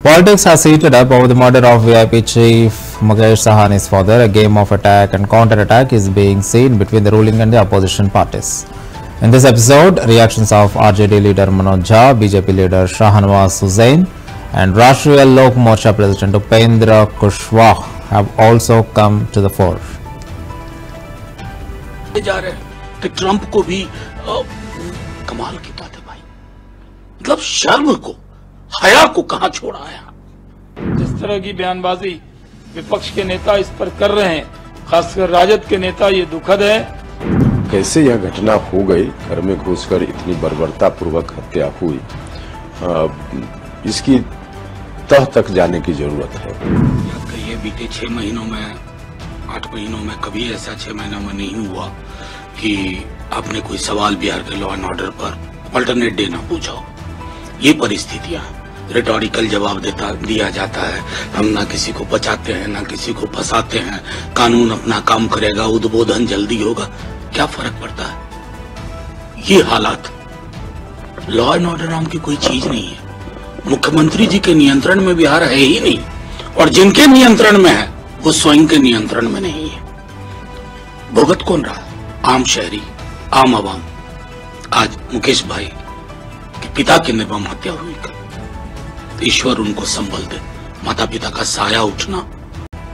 Politics has heated up over the murder of VIP chief Mukesh Sahani's father. A game of attack and counter-attack is being seen between the ruling and the opposition parties. In this episode, reactions of RJD leader Manoj Jha, BJP leader Shahnawaz Hussain and Rashtriya Lok Morcha President Upendra Kushwaha have also come to the fore. जा रहे कि Trump को भी कमाल की बात है भाई, मतलब शर्म को हया को कहां छोड़ा है। जिस तरह की बयानबाजी विपक्ष के नेता इस पर कर रहे हैं, खासकर राजद के नेता, ये दुखद है। कैसे यह घटना हो गई, घर में घुसकर इतनी बर्बरता पूर्वक हत्या हुई, इसकी तह तक जाने की जरूरत है। ये बीते 6 महीनों में 8 महीनों में कभी ऐसा 6 महीनों में नहीं हुआ कि आपने कोई सवाल बिहार के लॉ एंड ऑर्डर पर अल्टरनेट डे ना पूछा हो। ये परिस्थितियां, रिटोरिकल जवाब दिया जाता है, हम ना किसी को बचाते हैं ना किसी को फंसाते हैं, कानून अपना काम करेगा, उद्बोधन जल्दी होगा, क्या फर्क पड़ता है। ये हालात, लॉ एंड ऑर्डर नाम की कोई चीज नहीं है। मुख्यमंत्री जी के नियंत्रण में बिहार है ही नहीं, और जिनके नियंत्रण में है वो स्वयं के नियंत्रण में नहीं है। भुगत कौन रहा? आम शहरी, आम आवाम। आज मुकेश भाई के पिता की निर्मम हत्या हुई, ईश्वर उनको संभल दे। माता पिता का साया उठना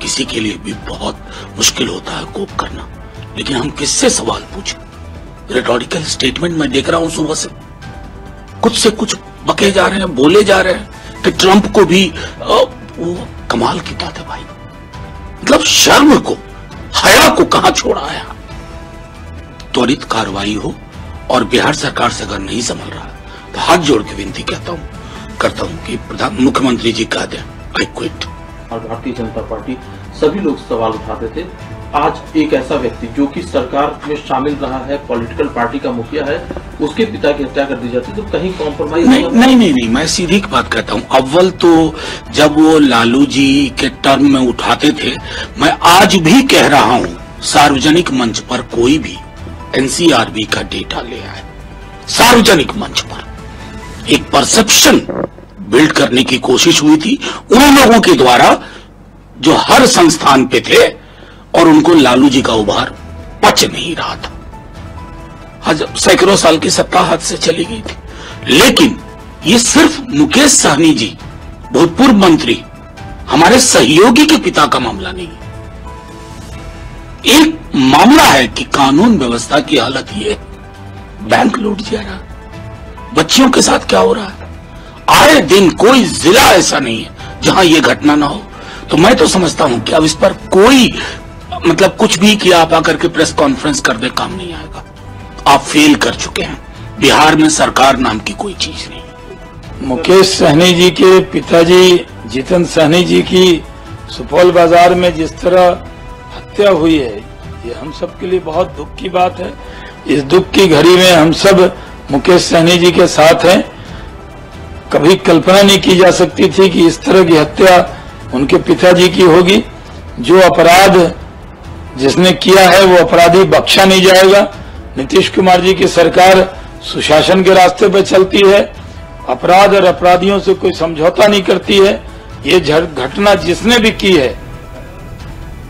किसी के लिए भी बहुत मुश्किल होता है, कोप करना, लेकिन हम किससे सवाल पूछें? रिटोरिकल स्टेटमेंट में देख रहा हूं सुबह से कुछ बके जा रहे हैं, बोले जा रहे हैं कि ट्रंप को भी वो कमाल की बात है भाई, मतलब शर्म को हया को कहां छोड़ा है। त्वरित कार्रवाई हो, और बिहार सरकार से अगर नहीं संभल रहा तो हाथ जोड़ के विनती करता हूं कि मुख्यमंत्री जी कह दें आई क्विट। और भारतीय जनता पार्टी सभी लोग सवाल उठाते थे। आज एक ऐसा व्यक्ति जो कि सरकार में शामिल रहा है, पॉलिटिकल पार्टी का मुखिया है, उसके पिता की हत्या कर दी जाती, तो कहीं कॉम्प्रोमाइज नहीं, मैं सीधी बात कहता हूं। अव्वल तो जब वो लालू जी के टर्म में उठाते थे, मैं आज भी कह रहा हूं, सार्वजनिक मंच पर कोई भी एनसीआरबी का डेटा ले आए, सार्वजनिक मंच पर एक परसेप्शन बिल्ड करने की कोशिश हुई थी उन लोगों के द्वारा जो हर संस्थान पे थे, और उनको लालू जी का उभार पच नहीं रहा था। सैकड़ों साल की सत्ता हाथ से चली गई थी, लेकिन ये सिर्फ मुकेश सहनी जी, भूतपूर्व मंत्री, हमारे सहयोगी के पिता का मामला नहीं है। एक मामला है कि कानून व्यवस्था की हालत ये, बैंक लूट जा रहा, बच्चियों के साथ क्या हो रहा है, आए दिन कोई जिला ऐसा नहीं है जहां ये घटना ना हो। तो मैं तो समझता हूं कि अब इस पर कोई मतलब कुछ भी किया आप आकर के प्रेस कॉन्फ्रेंस कर दे, काम नहीं आएगा। आप फेल कर चुके हैं। बिहार में सरकार नाम की कोई चीज नहीं। मुकेश सहनी जी के पिताजी जितेंद्र सहनी जी की सुपौल बाजार में जिस तरह हत्या हुई है, ये हम सब के लिए बहुत दुख की बात है। इस दुख की घड़ी में हम सब मुकेश सहनी जी के साथ हैं। कभी कल्पना नहीं की जा सकती थी कि इस तरह की हत्या उनके पिताजी की होगी। जो अपराध जिसने किया है वो अपराधी बख्शा नहीं जाएगा। नीतीश कुमार जी की सरकार सुशासन के रास्ते पर चलती है, अपराध और अपराधियों से कोई समझौता नहीं करती है। ये घटना जिसने भी की है